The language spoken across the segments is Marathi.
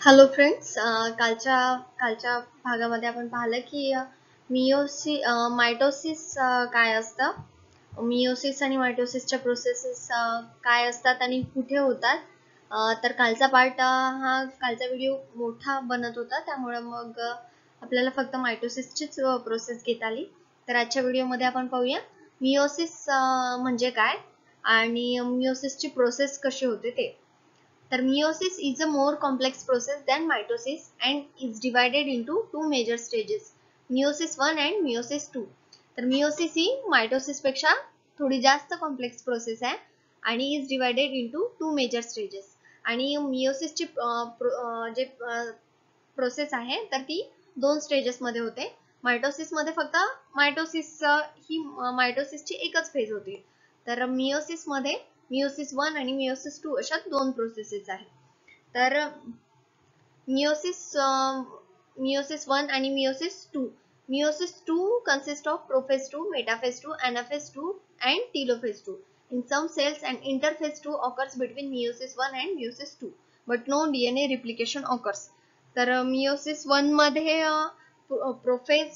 हॅलो फ्रेंड्स, कालच्या कालच्या भागामध्ये आपण पाहिलं की मायटोसिस काय असतं, मियोसिस आणि मायटोसिसच्या प्रोसेसेस काय असतात आणि कुठे होतात. तर कालचा पार्ट हा कालचा व्हिडिओ मोठा बनत होता, त्यामुळे मग आपल्याला फक्त मायटोसिसचीच प्रोसेस घेता आली. तर आजच्या व्हिडिओमध्ये आपण पाहूया मियोसिस म्हणजे काय आणि मियोसिसची प्रोसेस कशी होते ते. तर meiosis is a more complex process than mitosis and is divided into two major stages, meiosis 1 and meiosis 2. तर meiosis ही mitosis पेक्षा थोडी जास्त कॉम्प्लेक्स प्रोसेस आहे आणि is divided into two major stages. आणि meiosis ची जे प्रोसेस आहे तर ती दोन स्टेजेस मध्ये होते. मायटोसिस मध्ये फक्त मायटोसिस ही मायटोसिसची एकच फेज होती. तर मियोसिस मध्ये मियोसिस 1 आणि मियोसिस 2 अशा दोन प्रोसेसेस आहेत. तर मियोसिस 1 आणि meiosis 2. Meiosis 2 consists of prophase 2, metaphase 2, anaphase 2 and telophase 2. In some cells, an interphase 2 occurs between meiosis 1 and meiosis 2, but no DNA replication occurs. तर मियोसिस 1 मध्ये प्रोफेज,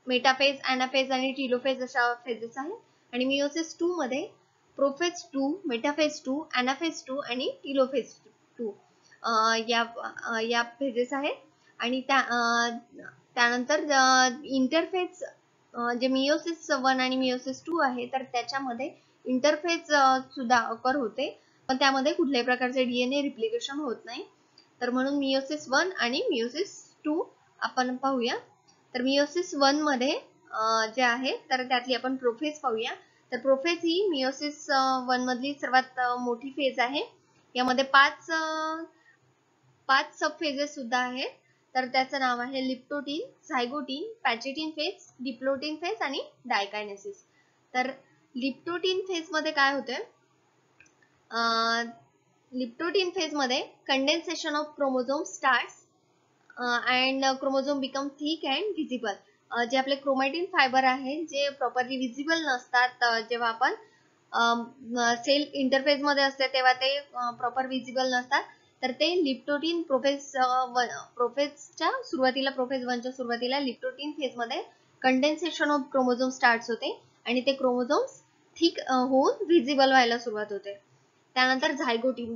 मेटाफेज, अनाफेज आणि टीलोफेज अशा फेजेस आहेत आणि मियोसिस 2 मध्ये प्रोफेज 2, मेटाफेज 2, अनाफेज 2 आणि टीलोफेज 2 या फेजेस आहेत. आणि त्यानंतर इंटरफेज जे मियोसिस 1 आणि मियोसिस 2 आहे तर त्याच्यामध्ये इंटरफेज सुद्धा अकर होते, पण त्यामध्ये कुठल्याही प्रकारचे डीएनए रिप्लिकेशन होत नाही. तर म्हणून मियोसिस 1 आणि मियोसिस 2 आपण पाहूया. तर मियोसिस 1 मध्ये जे आहे तर त्यातली आपण प्रोफेज पाहूया. तर प्रोफेज ही मियोसिस 1 मधली सर्वात मोठी फेज आहे. यामध्ये पाच सब फेजेस सुद्धा आहेत. तर त्याचं नाव आहे लिप्टोटीन, झायगोटीन, पॅचेटिन फेज, डिप्लोटीन फेज आणि डायकायनेसिस. तर लिप्टोटीन फेज मध्ये काय होते, लिप्टोटीन फेज मध्ये condensation of chromosome starts and chromosome become thick and visible. जे आपले क्रोमॅटिन फायबर आहेत जे प्रॉपरली व्हिजिबल नसतात, जेव्हा आपण सेल इंटरफेज मध्ये असते तेव्हा ते प्रॉपर व्हिजिबल नसतात, तर ते लिप्टोटीन प्रोफेजच्या सुरुवातीला, प्रोफेज 1 च्या सुरुवातीला लिप्टोटीन फेज मध्ये कंडेन्सेशन ऑफ क्रोमोझोम स्टार्ट होते आणि ते क्रोमोझोम्स थिक होऊन व्हिजिबल व्हायला सुरुवात होते. त्यानंतर झायगोटीन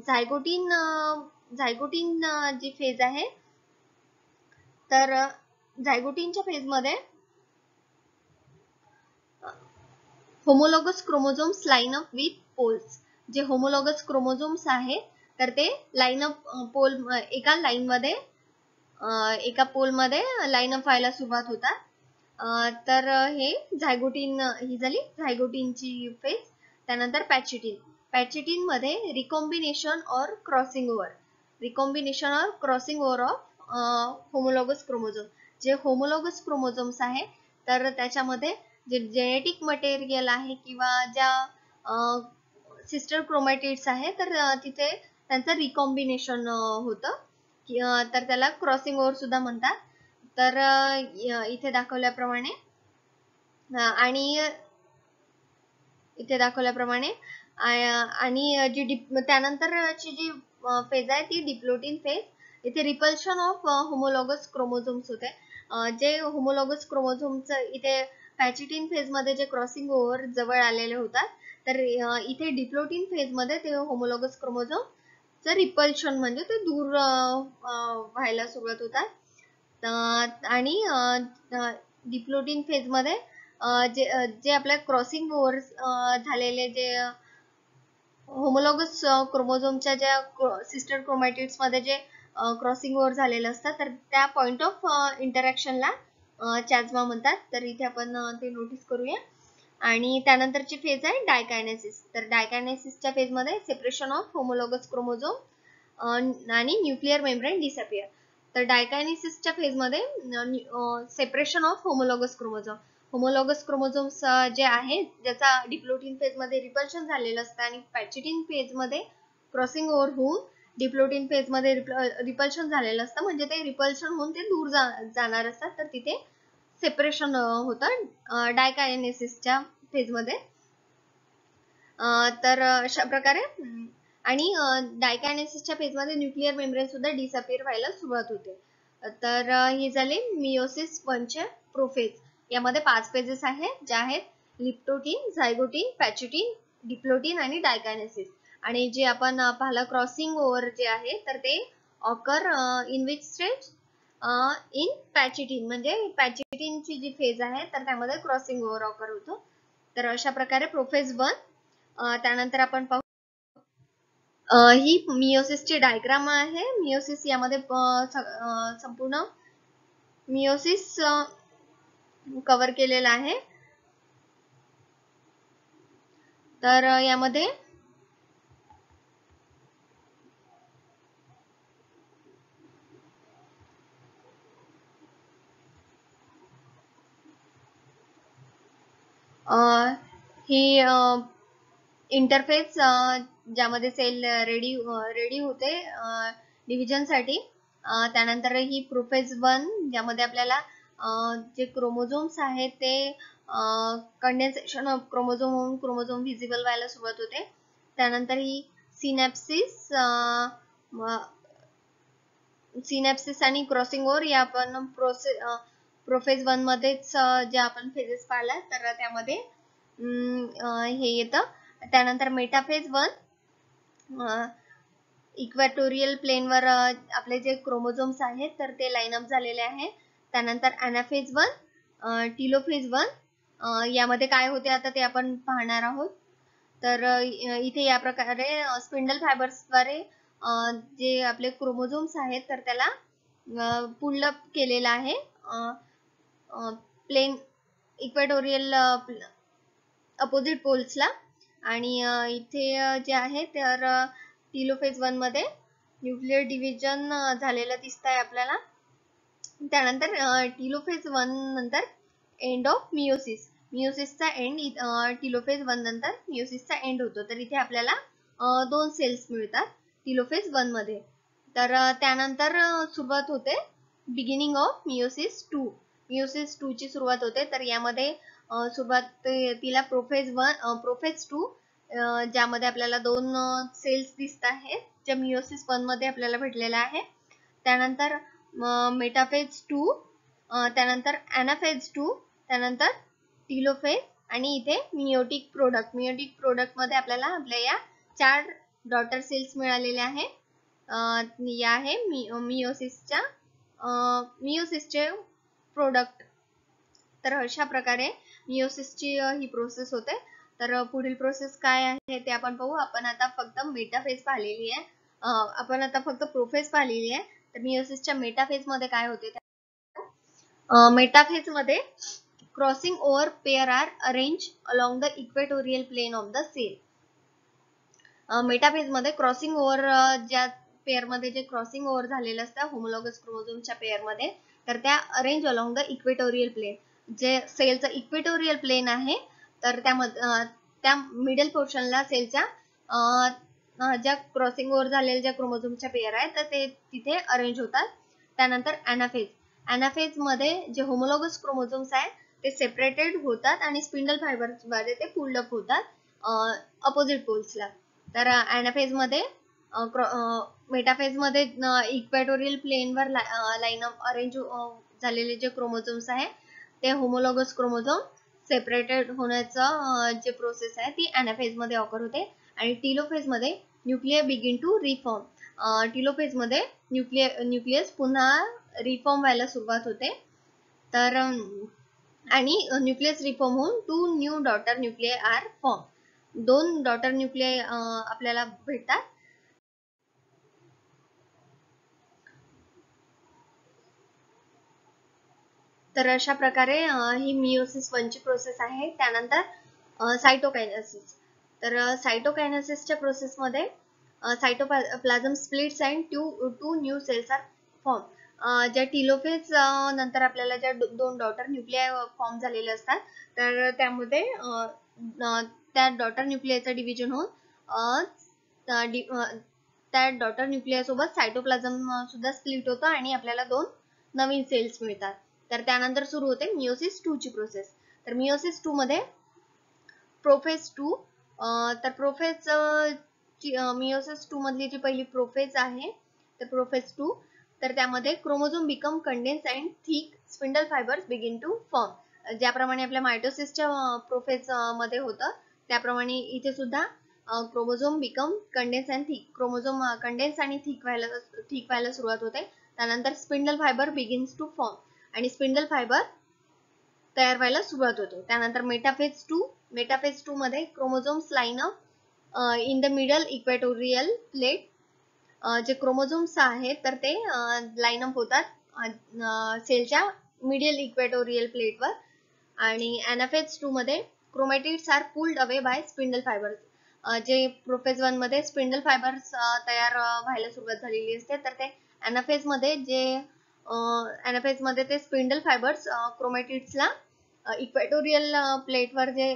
झायगोटीन जी फेज आहे तर झायगोटीनच्या फेज मध्ये homologous chromosomes line up with poles. जे होमोलॉगस क्रोमोझोम्स आहे तर ते लाइन अप पोल एका लाइन मध्ये एका पोल मध्ये लाइन अप व्हायला सुरुवात होतात. तर हे झायगोटीन ही झाली झायगोटीनची फेज. त्यानंतर पॅचेटिन मध्ये रिकॉम्बिनेशन और crossing over of homologous chromosome. जे होमोलॉगस क्रोमोझोम्स आहे तर त्याच्यामध्ये जे जेनेटिक मटेरियल आहे किंवा ज्या सिस्टर क्रोमॅटिड्स आहे तर तिथे त्यांचं रिकॉम्बिनेशन होतं, तर त्याला क्रॉसिंग ओव्हर सुद्धा म्हणतात. तर इथे दाखवल्याप्रमाणे आणि जी त्यानंतरची जी फेज आहे ती डिप्लोटीन फेज. इथे रिपल्शन ऑफ होमोलॉगस क्रोमोझोम्स होते. जे होमोलॉगस क्रोमोझोम्स इथे पॅचेटिन फेज मध्ये जे क्रॉसिंग ओव्हर जवळ आलेले होतात, तर इथे डिप्लोटीन फेज मध्ये ते होमोलॉगस क्रोमोझोम च रिपल्शन म्हणजे ते दूर व्हायला सुरुवात होतात. आणि डिप्लोटीन फेज मध्ये जे आपल्या क्रॉसिंग ओव्हर झालेले जे होमोलॉगस क्रोमोझोमच्या ज्या सिस्टर क्रोमॅटिड्स मध्ये जे क्रॉसिंग ओव्हर झालेले असतात तर त्या पॉइंट ऑफ इंटरॅक्शनला चॅझ्मा म्हणतात. तर इथे आपण ते नोटीस करूया. आणि त्यानंतरची फेज आहे डायकायनेसिस. तर डायकायनेसिसच्या फेज मध्ये सेपरेशन ऑफ होमोलॉगस क्रोमोझोम आणि न्यूक्लिअर मेम्ब्रेन डिसअपियर. तर डायकायनेसिसच्या फेज मध्ये सेपरेशन ऑफ होमोलॉगस क्रोमोझोम्स जे आहेत ज्याचा डिप्लोटीन फेज मध्ये रिपल्शन झालेलं असतं आणि पॅचेटिन फेज मध्ये क्रॉसिंग ओव्हर होऊन डिप्लोटीन फेज मध्ये रिपल्शन झालेलं असतं, म्हणजे ते रिपल्शन होऊन ते दूर जाणार असतात, तर तिथे सेपरेशन होतं डायकायनेसिसच्या फेज मध्ये. तर अशा प्रकारे आणि डायकायनेसिसच्या फेजमध्ये न्यूक्लिअर मेम्ब्रेन सुद्धा डिसअपिअर व्हायला सुरुवात होते. तर हे झाले मियोसिस 1 चे प्रोफेज. यामध्ये 5 फेजेस आहेत, ज्या आहेत लिप्टोटीन, झायगोटीन, पॅचिटीन, डिप्लोटीन आणि डायकायनेसिस. आणि जे आपण पाहिलं क्रॉसिंग ओव्हर जे आहे तर ते occur in which stage, in pachytene, म्हणजे पॅचिटीनची जी फेज आहे तर त्यामध्ये क्रॉसिंग ओव्हर ऑकर होतो. तर अशा प्रकारे प्रोफेज 1. त्यानंतर आपण पाहू ही मियोसिसची डायग्राम आहे. मियोसिस यामध्ये संपूर्ण मियोसिस कव्हर केलेला आहे. तर यामध्ये ही इंटरफेस ज्यामध्ये सेल रेडी होते डिव्हिजन साठी. त्यानंतर ही प्रोफेज 1 ज्यामध्ये आपल्याला जे क्रोमोझोम्स आहेत ते कंडेन्सेशन ऑफ क्रोमोझोम होऊन क्रोमोझोम व्हिजिबल व्हायला सुरुवात होते. त्यानंतर ही सिनॅप्सिस आणि क्रॉसिंग ओव्हर या आपण प्रोफेज 1 मध्येच जे आपण फेजेस पाहिला तर त्यामध्ये हे येतं. त्यानंतर मेटाफेज 1 इक्वेटोरियल प्लेनवर आपले जे क्रोमोझोम्स आहेत तर ते लाईन अप झालेले आहे. त्यानंतर अनाफेज 1, टिलोफेज 1 यामध्ये काय होते आता ते आपण पाहणार आहोत. तर इथे या प्रकारे स्पिंडल फायबर्सद्वारे जे आपले क्रोमोझोम्स आहेत तर त्याला पुल्ड अप केलेला आहे प्लेन इक्वेटोरियल अपोजिट पोल्सला. आणि इथे जे आहे तर टिलोफेज 1 मध्ये न्यूक्लिअर डिव्हिजन झालेलं दिसत आहे आपल्याला. त्यानंतर टिलोफेज 1 नंतर एंड ऑफ मियोसिस, मियोसिसचा एंड टिलोफेज 1 नंतर मियोसिसचा एंड होतो. तर इथे आपल्याला 2 सेल्स मिळतात टिलोफेज 1 मध्ये. तर त्यानंतर सुरुवात होते बिगिनिंग ऑफ मियोसिस 2. मियोसिस 2 ची सुरुवात होते. तर यामध्ये सुरुवातीला प्रोफेज 2 ज्यामध्ये आपल्याला 2 सेल्स दिसत आहेत ज्या मियोसिस 1 मध्ये आपल्याला भेटलेल्या आहे. त्यानंतर मेटाफेज 2, त्यानंतर अनाफेज 2, त्यानंतर टिलोफेज आणि इथे मियोटिक प्रोडक्ट मध्ये आपल्याला आपल्या या 4 डॉटर सेल्स मिळालेल्या आहे. या आहे मियोसिसचे प्रोडक्ट. तर अशा प्रकारे मियोसिसची ही प्रोसेस होते. तर पुढील प्रोसेस काय आहे ते आपण पाहू. आपण आता फक्त मेटाफेज पाहिलेली आहे, आपण आता फक्त प्रोफेज पाहिलेली आहे. तर मियोसिसच्या मेटाफेज मध्ये काय होते, मेटाफेज मध्ये crossing over pair are arrange along the equatorial plane of the cell. Metaphase मध्ये क्रॉसिंग ओव्हर ज्या पेअर मध्ये जे क्रॉसिंग ओव्हर झालेलं असतं होमोलॉगस क्रोमोझोमच्या पेअर मध्ये तर त्या arrange along the equatorial plane, जे सेलचं इक्वेटोरियल प्लेन आहे तर त्या मिडल पोर्शनला सेलच्या ज्या क्रॉसिंग ओव्हर झालेल्या ज्या क्रोमोझोमच्या पेअर आहेत तर ते तिथे अरेंज होतात. त्यानंतर अनाफेज मध्ये जे होमोलॉगस क्रोमोझोम्स आहेत ते सेपरेटेड होतात आणि स्पिंडल फायबर्सद्वारे ते पुल्ड अप होतात अपोजिट पोल्सला. तर अनाफेज मध्ये मेटाफेज मध्ये इक्वेटोरियल प्लेनवर लाईन अप अरेंज झालेले जे क्रोमोझोम्स आहे ते होमोलॉगस क्रोमोझोम सेपरेटेड होण्याचं जे प्रोसेस आहे ती अनाफेज मध्ये ऑकर होते. आणि टिलोफेज मध्ये nuclear begin to reform. Telophase मध्ये न्यूक्लियस पुन्हा रिफॉर्म व्हायला सुरुवात होते. तर आणि न्यूक्लियस रिफॉर्म होऊन 2 new daughter nuclei are form. 2 daughter nuclei आपल्याला भेटतात. तर अशा प्रकारे ही मियोसिस 1 ची प्रोसेस आहे. त्यानंतर सायटोकायनेसिस. तर सायटोकायनेसिसच्या प्रोसेस मध्ये cytoplasm splits and two new cells are form. ज्या टिलोफेज नंतर आपल्याला ज्या 2 डॉटर न्यूक्लिय फॉर्म झालेले असतात तर त्यामध्ये त्या डॉटर न्यूक्लियचं डिव्हिजन होऊन त्या डॉटर न्यूक्लिय सोबत सायटोप्लाझम सुद्धा स्प्लिट होतं आणि आपल्याला 2 नवीन सेल्स मिळतात. तर त्यानंतर सुरू होते मियोसिस 2 ची प्रोसेस. तर मियोसिस 2 मध्ये प्रोफेज 2, तर प्रोफेज मियोसिस 2 मधली जी पहिली प्रोफेज आहे तर प्रोफेज 2, तर त्यामध्ये chromosome become condense and thick spindle fibres begin to form. ज्याप्रमाणे आपल्या मायटोसिसच्या प्रोफेज मध्ये होतं त्याप्रमाणे इथे सुद्धा chromosome become condense and thick, chromosome condense आणि थिक व्हायला सुरुवात होते. त्यानंतर spindle fibre begins to form आणि स्पिंडल फायबर तयार व्हायला सुरुवात होते. त्यानंतर मेटाफेज 2 मध्ये chromosomes line up in the middle equatorial plate. जे क्रोमोझोम्स आहेत तर ते लाईन अप होतात सेलच्या मिडल इक्वेटोरियल प्लेटवर. आणि एनाफेज 2 मध्ये chromatids are pulled away by spindle fibres. जे प्रोफेज 1 मध्ये स्पिंडल फायबर्स तयार व्हायला सुरुवात झालेली असते, तर ते एनाफेज मध्ये ते स्पिंडल फायबर्स क्रोमॅटिड्सला इक्वेटोरियल प्लेटवर जे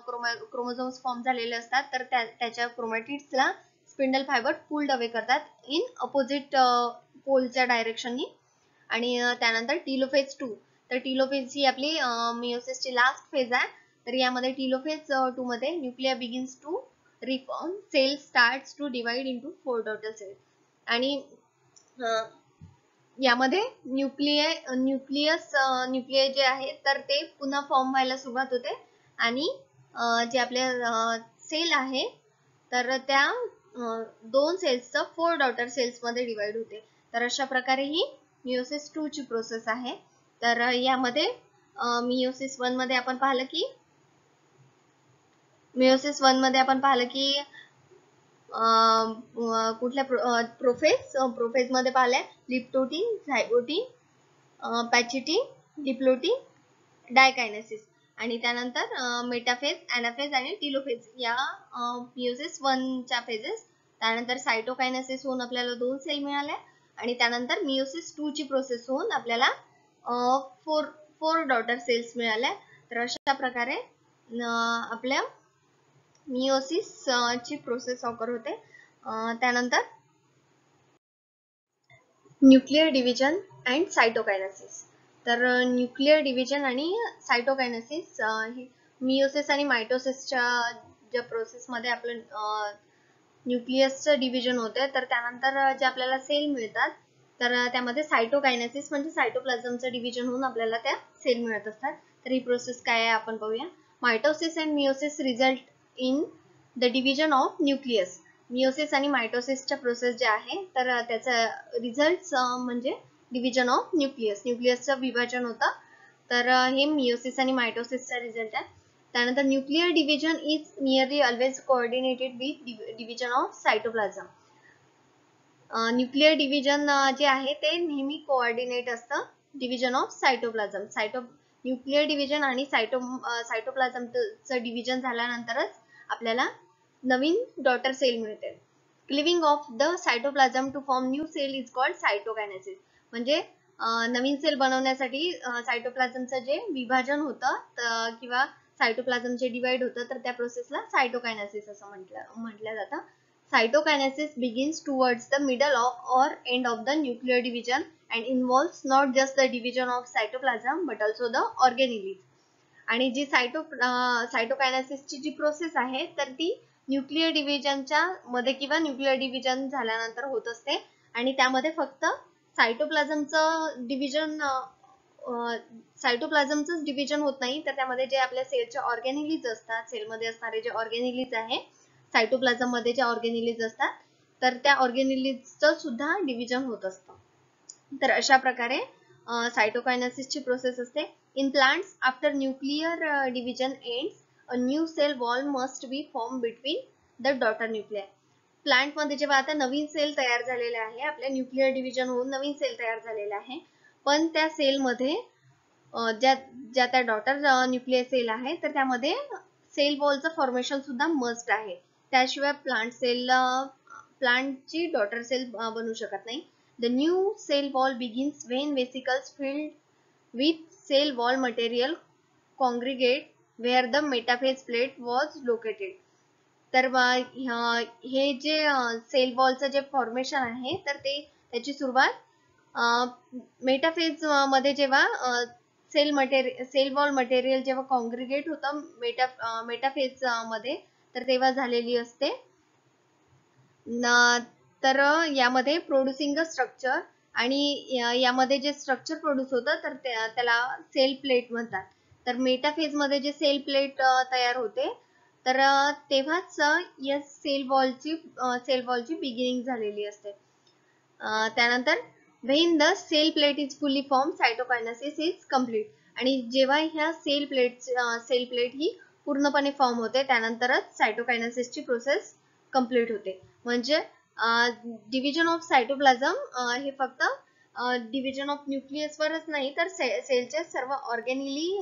क्रोमोझोम्स फॉर्म झालेले असतात तर त्याच्या क्रोमॅटिड्सला स्पिंडल फायबर पुल्ड अवे करतात इन अपोजिट पोलच्या डायरेक्शननी. आणि त्यानंतर टीलोफेज 2, तर टीलोफेज ही आपली मियोसिसची लास्ट फेज आहे. तर यामध्ये टीलोफेज 2 मध्ये nuclei begins to reform, cell starts to divide into 4 daughter cells. आणि यामध्ये न्यूक्लियस जे आहे तर ते पुन्हा फॉर्म व्हायला सुरुवात होते आणि जे आपले सेल आहे तर त्या 2 सेल्सचं 4 डॉटर सेल्स मध्ये डिवाइड होते. तर अशा प्रकारे ही मियोसिस 2 ची प्रोसेस आहे. तर यामध्ये मियोसिस 1 मध्ये आपण पाहिलं की कुठल्या प्रोफेज मध्ये पाहिलंय लिप्टोटीन, झायगोटीन, पॅचिटी, डिप्लोटी, डायकायनेसिस. आणि त्यानंतर मेटाफेज, एनाफेज आणि टीलोफेज या मियोसिस 1 च्या फेजेस. त्यानंतर सायटोकायनेसिस होऊन आपल्याला 2 सेल मिळाल्या आणि त्यानंतर मियोसिस 2 ची प्रोसेस होऊन आपल्याला 4 डॉटर सेल्स मिळाल्या. तर अशा प्रकारे आपल्या मियोसिस ची प्रोसेस ऑकर होते. त्यानंतर न्यूक्लियर डिव्हिजन अँड सायटोकायनेसिस. तर न्यूक्लियर डिव्हिजन आणि सायटोकायनेसिस ही मियोसिस आणि मायटोसिसच्या ज्या प्रोसेस मध्ये आपलं न्यूक्लियसचं डिव्हिजन होते तर त्यानंतर जे आपल्याला सेल मिळतात तर त्यामध्ये सायटोकायनेसिस म्हणजे सायटोप्लाझमचं डिव्हिजन होऊन आपल्याला त्या सेल मिळत असतात. तर ही प्रोसेस काय आहे आपण पाहूया. Mitosis and meiosis result in the division of nucleus. Meiosis आणि मायटोसिसच्या प्रोसेस ज्या आहे तर त्याचा रिझल्ट म्हणजे डिव्हिजन ऑफ न्यूक्लियसचं विभाजन होतं. तर हे मियोसिस आणि मायटोसिसचा रिझल्ट आहे. त्यानंतर nuclear division is nearly always coordinated with division of cytoplasm. Nuclear division जे आहे ते नेहमी कोऑर्डिनेट असतं division of cytoplasm. Nuclear division आणि सायटोप्लाझमचं डिव्हिजन झाल्यानंतरच आपल्याला नवीन डॉटर सेल मिळते. Cleaving of the cytoplasm to form new cell is called cytokinesis. म्हणजे नवीन सेल बनवण्यासाठी सायटोप्लाझमचं जे विभाजन होतं किंवा सायटोप्लाझम जे डिवाइड होतं तर त्या प्रोसेसला सायटोकायनेसिस असं म्हटलं जातं. Cytokinesis begins towards the middle or end of the nuclear division and involves not just the division of cytoplasm but also the organelles. आणि जी सायटोकायनेसिस ची जी प्रोसेस आहे तर ती न्यूक्लियर डिव्हिजनच्या मध्ये किंवा न्यूक्लियर डिव्हिजन झाल्यानंतर होत असते आणि त्यामध्ये फक्त सायटोप्लाझमचं डिव्हिजन होत नाही तर त्यामध्ये जे आपल्या सेलचे ऑर्गॅनिलीज असतात, सेलमध्ये असणारे जे ऑर्गॅनिलीज आहे सायटोप्लाझम मध्ये जे ऑर्गॅनिलीज असतात तर त्या ऑर्गॅनिलीजचं सुद्धा डिव्हिजन होत असतं. तर अशा प्रकारे सायटोकायनेसिसची प्रोसेस असते. In plants after nuclear division ends a new cell wall must be form between the daughter nuclei. Plant मध्ये जेव्हा आता नवीन सेल तयार झालेले आहे, आपल्या न्यूक्लियर डिव्हिजन होऊन नवीन सेल तयार झालेला आहे, पण त्या सेल मध्ये ज्या त्या डॉटर न्यूक्लियर सेल आहे तर त्यामध्ये सेल वॉलचं फॉर्मेशन सुद्धा मस्ट आहे. त्याशिवाय प्लांटची डॉटर सेल बनू शकत नाही. The new cell wall begins when vesicles filled with cell wall material congregate where the metaphase plate was located. तर हे जे सेल वॉलचं जे फॉर्मेशन आहे तर त्याची सुरुवात मेटाफेज मध्ये जेव्हा सेल वॉल मटेरियल जेव्हा कॉंग्रिगेट होतं मेटाफेज मध्ये तर तेव्हा झालेली असते. तर यामध्ये प्रोड्युसिंग द स्ट्रक्चर आणि यामध्ये जे स्ट्रक्चर प्रोड्यूस होतं तर त्याला सेल प्लेट म्हणतात. तर मेटाफेज मध्ये जे सेल प्लेट तयार होते तर तेव्हाच या सेल वॉलची बिगिनिंग झालेली असते. त्यानंतर when the cell plate is fully formed cytokinesis is complete. आणि जेव्हा ह्या सेल प्लेट ही पूर्णपणे फॉर्म होते त्यानंतरच सायटोकायनेसिस ची प्रोसेस कंप्लीट होते. म्हणजे डिव्हिजन ऑफ सायटोप्लाझम हे फक्त डिव्हिजन ऑफ न्यूक्लियस वरच नाही तर सेलच्या सर्व ऑर्गॅनिली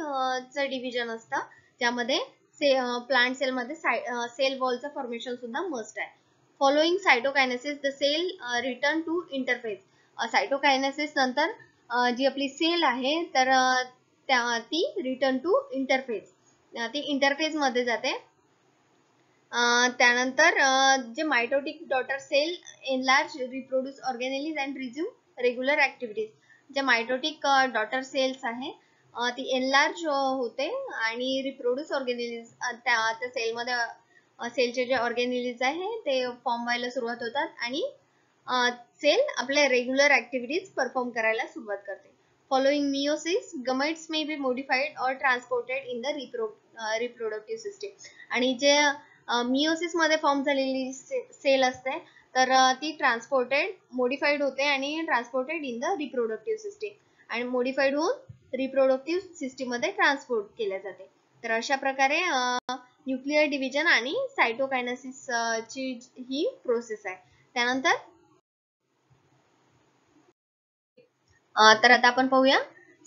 चं डिव्हिजन असतं, ज्यामध्ये प्लांट सेल मध्ये सेल वॉलचं फॉर्मेशन सुद्धा मस्ट आहे. Following cytokinesis the cell return to interphase. Cytokinesis नंतर जी आपली सेल आहे तर ती रिटर्न टू इंटरफेस, ती इंटरफेस मध्ये जाते. त्यानंतर जे mitotic daughter cell enlarge reproduce organelles and resume regular activities. जे मायटोटिक डॉटर सेल्स आहे ती एनलार्ज होते आणि रिप्रोड्यूस ऑर्गॅनिलीज त्या सेलमध्ये सेलचे जे ऑर्गॅनिलीज आहे ते फॉर्म व्हायला सुरुवात होतात आणि सेल आपल्या रेग्युलर ऍक्टिव्हिटीज परफॉर्म करायला सुरुवात करते. Following meiosis gametes may be modified और transported in the reproductive system. आणि जे मियोसिस मध्ये फॉर्म झालेली सेल असते तर ती ट्रान्सपोर्टेड मोडिफाईड होते आणि transported in the reproductive system आणि मोडिफाईड होऊन रिप्रोडक्टिव्ह सिस्टीम मध्ये ट्रान्सपोर्ट केल्या जाते. तर अशा प्रकारे न्यूक्लियर डिव्हिजन आणि सायटोकायनेसिस ची ही प्रोसेस आहे. त्यानंतर तर आता आपण पाहूया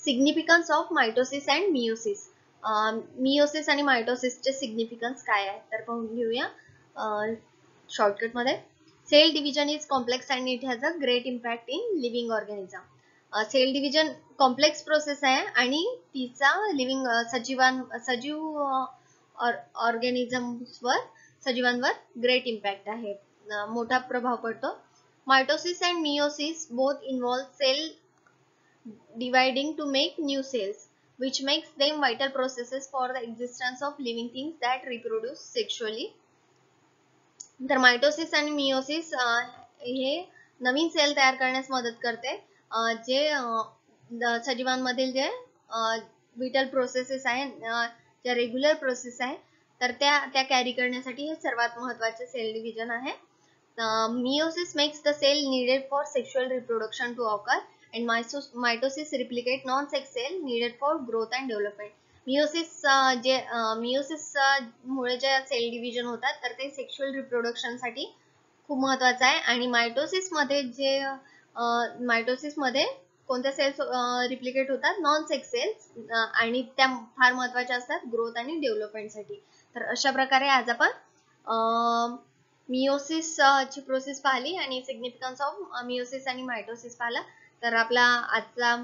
significance of mitosis and meiosis. Meiosis आणि मायटोसिसचे सिग्निफिकन्स काय आहे तर पाहून घेऊया शॉर्टकट मध्ये. Cell division is complex and it has a great impact in living organism. Cell division complex process आहे आणि तिचा लिव्हिंग सजीव ऑर्गॅनिझम्सवर सजीवांवर ग्रेट इम्पॅक्ट आहे, मोठा प्रभाव पडतो. Mitosis and meiosis both involve cell dividing to make new cells, which makes them vital processes for the existence of living things that reproduce sexually. तर मायटोसिस आणि मियोसिस हे नवीन सेल तयार करण्यास मदत करते, जे सजीवांमधील जे विटल प्रोसेसेस आहे, ज्या रेग्युलर प्रोसेस आहे तर त्या कॅरी करण्यासाठी हे सर्वात महत्त्वाचे सेल डिव्हिजन आहे. Meiosis makes the cell needed for sexual reproduction to occur and mitosis replicate non-sex cell needed for growth and development. Meiosis मुळे जे सेल डिव्हिजन होतात तर ते सेक्शुअल रिप्रोडक्शन साठी खूप महत्त्वाचं आहे आणि मायटोसिस मध्ये कोणत्या सेल्स रिप्लिकेट होतात, नॉन सेक्स सेल्स, आणि त्या फार महत्त्वाच्या असतात ग्रोथ आणि डेव्हलपमेंट साठी. तर अशा प्रकारे आज आपण मियोसिस ची प्रोसेस पाहिली आणि सिग्निफिकन्स ऑफ मियोसिस आणि मायटोसिस पाहिला. तर आपला आजचा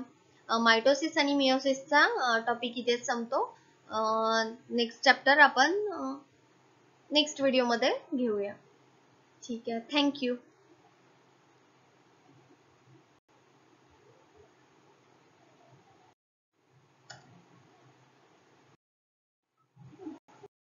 मायटोसिस आणि मियोसिसचा टॉपिक इथेच संपतो. नेक्स्ट चॅप्टर आपण नेक्स्ट व्हिडिओ मध्ये घेऊया. ठीक आहे, थँक्यू.